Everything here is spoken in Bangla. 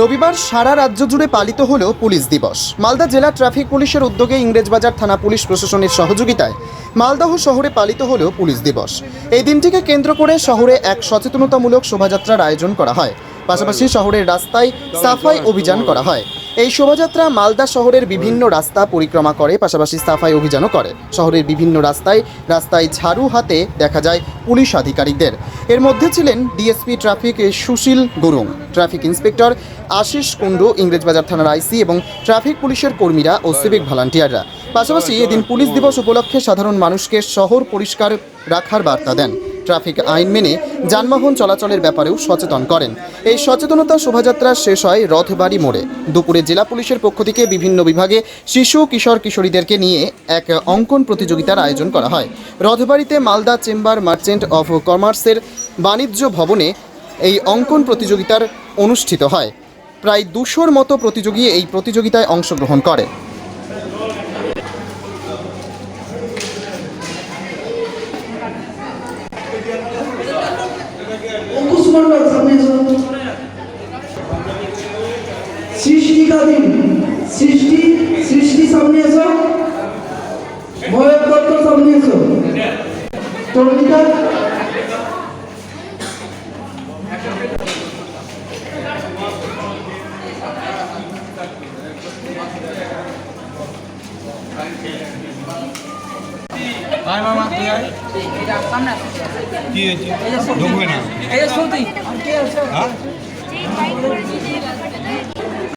রবিবার সারা রাজ্য জুড়ে পালিত হলো পুলিশ দিবস। মালদা জেলা ট্রাফিক পুলিশের উদ্যোগে ইংরেজবাজার থানা পুলিশ প্রশাসনের সহযোগিতায় মালদহ শহরে পালিত হলো পুলিশ দিবস। এই দিনটিকে কেন্দ্র করে শহরে এক সচেতনতামূলক শোভাযাত্রার আয়োজন করা হয়। পাশাপাশি শহরের রাস্তায় সাফাই অভিযান করা হয়। এই শোভাযাত্রা মালদা শহরের বিভিন্ন রাস্তা পরিক্রমা করে, পাশাপাশি সাফাই অভিযানও করে। শহরের বিভিন্ন রাস্তায় ঝাড়ু হাতে দেখা যায় পুলিশ আধিকারিকদের। এর মধ্যে ছিলেন ডিএসপি ট্রাফিক সুশীল গুরুং, ট্রাফিক ইন্সপেক্টর আশিস কুণ্ডু, ইংরেজবাজার থানার আইসি এবং ট্রাফিক পুলিশের কর্মীরা ও সিভিক ভলান্টিয়াররা। পাশাপাশি এদিন পুলিশ দিবস উপলক্ষে সাধারণ মানুষকে শহর পরিষ্কার রাখার বার্তা দেন। ট্রাফিক আইন মেনে যানবাহন চলাচলের ব্যাপারেও সচেতন করেন। এই সচেতনতা শোভাযাত্রা শেষ হয় রথবাড়ি মোড়ে। দুপুরে জেলা পুলিশের পক্ষ থেকে বিভিন্ন বিভাগে শিশু কিশোর কিশোরীদেরকে নিয়ে এক অঙ্কন প্রতিযোগিতার আয়োজন করা হয়। রথবাড়িতে মালদা চেম্বার মার্চেন্ট অফ কমার্সের বাণিজ্য ভবনে এই অঙ্কন প্রতিযোগিতার অনুষ্ঠিত হয়। প্রায় 200-র মতো প্রতিযোগী এই প্রতিযোগিতায় অংশগ্রহণ করে। सृष्टि का दिन, सृष्टि सामने एसो, भयंकर तो सामने एसो, चंडिका আয় মামা তুই আয় এটা সামনে আছে কি হয়েছে ঢুকবে না এই যে সৌদি হ্যাঁ যে বাইক করে দিলে